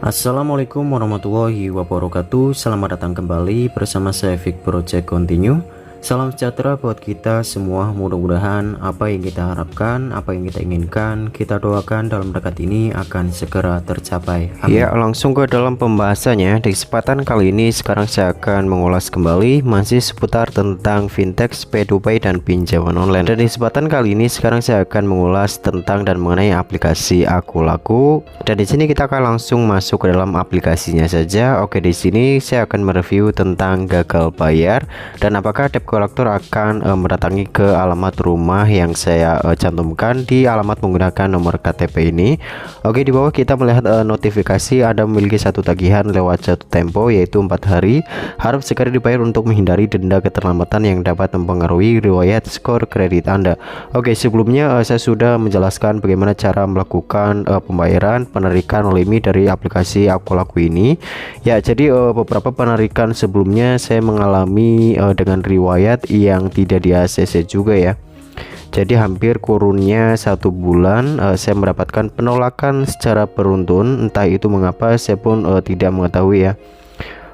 Assalamualaikum warahmatullahi wabarakatuh. Selamat datang kembali bersama saya Fik Project Continue. Salam sejahtera buat kita semua. Mudah-mudahan apa yang kita harapkan, apa yang kita inginkan, kita doakan dalam dekat ini akan segera tercapai. Amin. Ya, langsung ke dalam pembahasannya. Di kesempatan kali ini sekarang saya akan mengulas kembali masih seputar tentang fintech, P2P dan pinjaman online. Dan di kesempatan kali ini sekarang saya akan mengulas tentang dan mengenai aplikasi Akulaku. Dan di sini kita akan langsung masuk ke dalam aplikasinya saja. Oke, di sini saya akan mereview tentang gagal bayar dan apakah debt collector akan mendatangi ke alamat rumah yang saya cantumkan di alamat menggunakan nomor KTP ini. Oke, di bawah kita melihat notifikasi Anda memiliki satu tagihan lewat jatuh tempo yaitu 4 hari, harus segera dibayar untuk menghindari denda keterlambatan yang dapat mempengaruhi riwayat skor kredit Anda. Oke, sebelumnya saya sudah menjelaskan bagaimana cara melakukan pembayaran penarikan limit dari aplikasi Akulaku ini. Ya, jadi beberapa penarikan sebelumnya saya mengalami dengan riwayat yang tidak di ACC juga ya. Jadi hampir kurunnya 1 bulan saya mendapatkan penolakan secara beruntun, entah itu mengapa saya pun tidak mengetahui ya.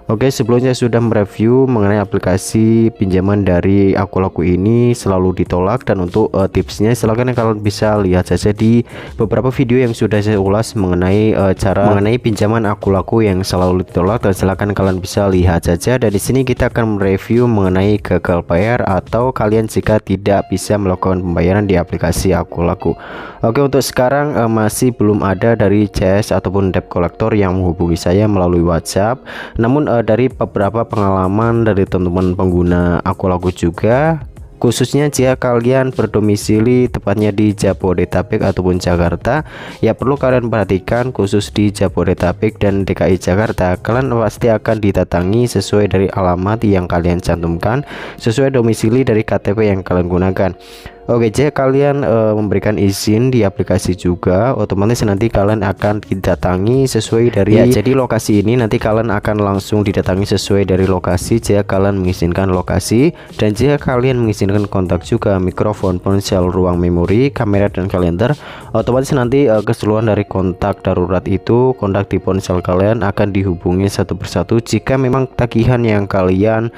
Oke, sebelumnya sudah mereview mengenai aplikasi pinjaman dari Akulaku ini selalu ditolak, dan untuk tipsnya silahkan kalian bisa lihat saja di beberapa video yang sudah saya ulas mengenai mengenai pinjaman Akulaku yang selalu ditolak, dan silahkan kalian bisa lihat saja. Dan di sini kita akan mereview mengenai gagal bayar atau kalian jika tidak bisa melakukan pembayaran di aplikasi Akulaku. Oke, untuk sekarang masih belum ada dari CS ataupun debt collector yang menghubungi saya melalui WhatsApp. Namun dari beberapa pengalaman dari teman-teman pengguna Akulaku juga, khususnya jika kalian berdomisili tepatnya di Jabodetabek ataupun Jakarta, ya perlu kalian perhatikan khusus di Jabodetabek dan DKI Jakarta, kalian pasti akan didatangi sesuai dari alamat yang kalian cantumkan, sesuai domisili dari KTP yang kalian gunakan. Oke, jika kalian memberikan izin di aplikasi juga, otomatis nanti kalian akan didatangi sesuai dari jadi lokasi ini nanti kalian akan langsung didatangi sesuai dari lokasi jika kalian mengizinkan lokasi, dan jika kalian mengizinkan kontak juga mikrofon, ponsel, ruang memori, kamera dan kalender, otomatis nanti keseluruhan dari kontak darurat itu, kontak di ponsel kalian akan dihubungi satu persatu jika memang tagihan yang kalian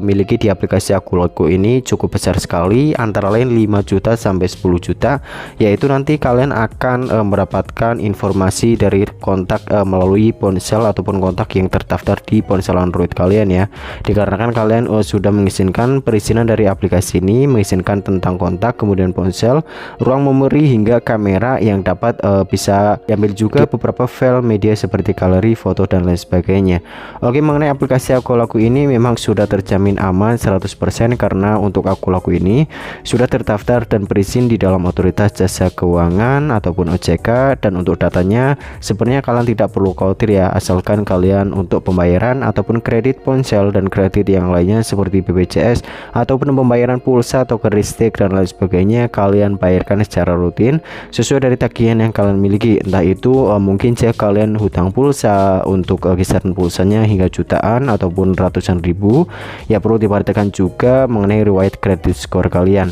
miliki di aplikasi Akulaku ini cukup besar sekali, antara lain 5 juta sampai 10 juta, yaitu nanti kalian akan mendapatkan informasi dari kontak melalui ponsel ataupun kontak yang terdaftar di ponsel Android kalian ya. Dikarenakan kalian sudah mengizinkan perizinan dari aplikasi ini, mengizinkan tentang kontak, kemudian ponsel, ruang memori hingga kamera yang dapat bisa diambil juga beberapa file media seperti galeri, foto dan lain sebagainya. Oke, mengenai aplikasi Akulaku ini memang sudah terjamin aman 100% karena untuk Akulaku ini sudah terdaftar dan berizin di dalam Otoritas Jasa Keuangan ataupun OJK, dan untuk datanya sebenarnya kalian tidak perlu khawatir ya, asalkan kalian untuk pembayaran ataupun kredit ponsel dan kredit yang lainnya seperti BPJS ataupun pembayaran pulsa atau listrik dan lain sebagainya kalian bayarkan secara rutin sesuai dari tagihan yang kalian miliki, entah itu mungkin jika kalian hutang pulsa untuk kisaran pulsanya hingga jutaan ataupun ratusan ribu, ya perlu diperhatikan juga mengenai riwayat kredit skor kalian.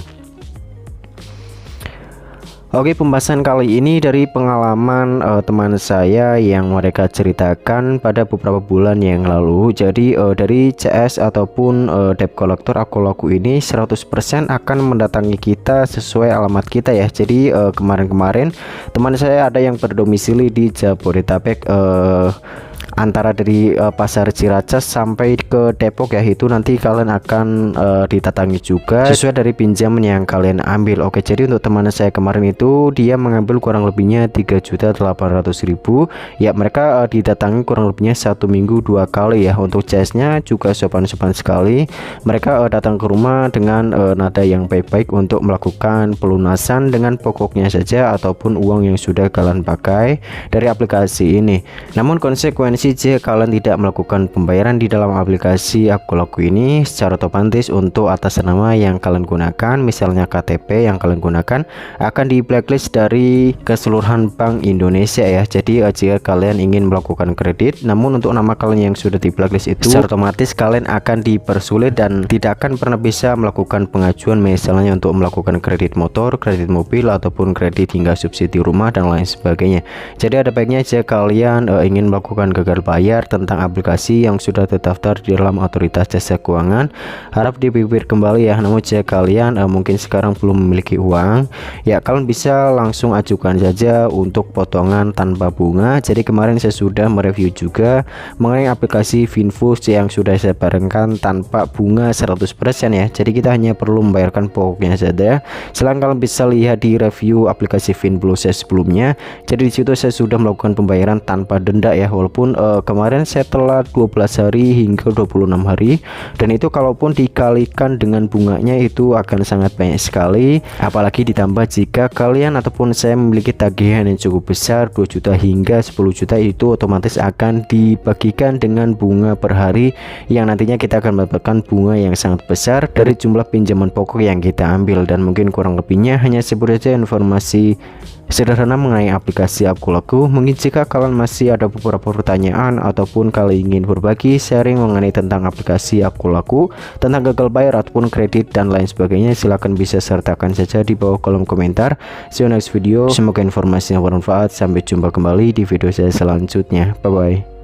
Oke, pembahasan kali ini dari pengalaman teman saya yang mereka ceritakan pada beberapa bulan yang lalu. Jadi dari CS ataupun debt collector Akulaku ini 100% akan mendatangi kita sesuai alamat kita ya. Jadi kemarin-kemarin teman saya ada yang berdomisili di Jabodetabek, antara dari pasar Ciracas sampai ke Depok ya, itu nanti kalian akan didatangi juga sesuai dari pinjaman yang kalian ambil. Oke, jadi untuk teman saya kemarin itu dia mengambil kurang lebihnya 3.800.000 ya, mereka didatangi kurang lebihnya 1 minggu 2 kali ya. Untuk CS-nya juga sopan-sopan sekali, mereka datang ke rumah dengan nada yang baik-baik untuk melakukan pelunasan dengan pokoknya saja ataupun uang yang sudah kalian pakai dari aplikasi ini. Namun konsekuensi kondisi jika kalian tidak melakukan pembayaran di dalam aplikasi Akulaku ini, secara otomatis untuk atas nama yang kalian gunakan, misalnya KTP yang kalian gunakan, akan di blacklist dari keseluruhan Bank Indonesia ya. Jadi jika kalian ingin melakukan kredit namun untuk nama kalian yang sudah di blacklist itu, secara otomatis kalian akan dipersulit dan tidak akan pernah bisa melakukan pengajuan, misalnya untuk melakukan kredit motor, kredit mobil, ataupun kredit hingga subsidi rumah dan lain sebagainya. Jadi ada baiknya jika kalian ingin melakukan gagal bayar tentang aplikasi yang sudah terdaftar di dalam otoritas jasa keuangan, harap dipikir kembali ya. Namun jika kalian mungkin sekarang belum memiliki uang, ya kalian bisa langsung ajukan saja untuk potongan tanpa bunga. Jadi kemarin saya sudah mereview juga mengenai aplikasi Finfus yang sudah saya barengkan tanpa bunga 100% ya. Jadi kita hanya perlu membayarkan pokoknya saja. Selain kalian bisa lihat di review aplikasi Finfus saya sebelumnya, jadi disitu saya sudah melakukan pembayaran tanpa denda ya, walaupun kemarin saya telat 12 hari hingga 26 hari, dan itu kalaupun dikalikan dengan bunganya itu akan sangat banyak sekali. Apalagi ditambah jika kalian ataupun saya memiliki tagihan yang cukup besar 2 juta hingga 10 juta, itu otomatis akan dibagikan dengan bunga per hari yang nantinya kita akan mendapatkan bunga yang sangat besar dari jumlah pinjaman pokok yang kita ambil. Dan mungkin kurang lebihnya hanya sebut saja informasi sederhana mengenai aplikasi Akulaku. Mungkin jika kalian masih ada beberapa pertanyaan ataupun kalian ingin berbagi sharing mengenai tentang aplikasi Akulaku, tentang gagal bayar ataupun kredit dan lain sebagainya, silahkan bisa sertakan saja di bawah kolom komentar. See you next video, semoga informasinya bermanfaat. Sampai jumpa kembali di video saya selanjutnya. Bye bye.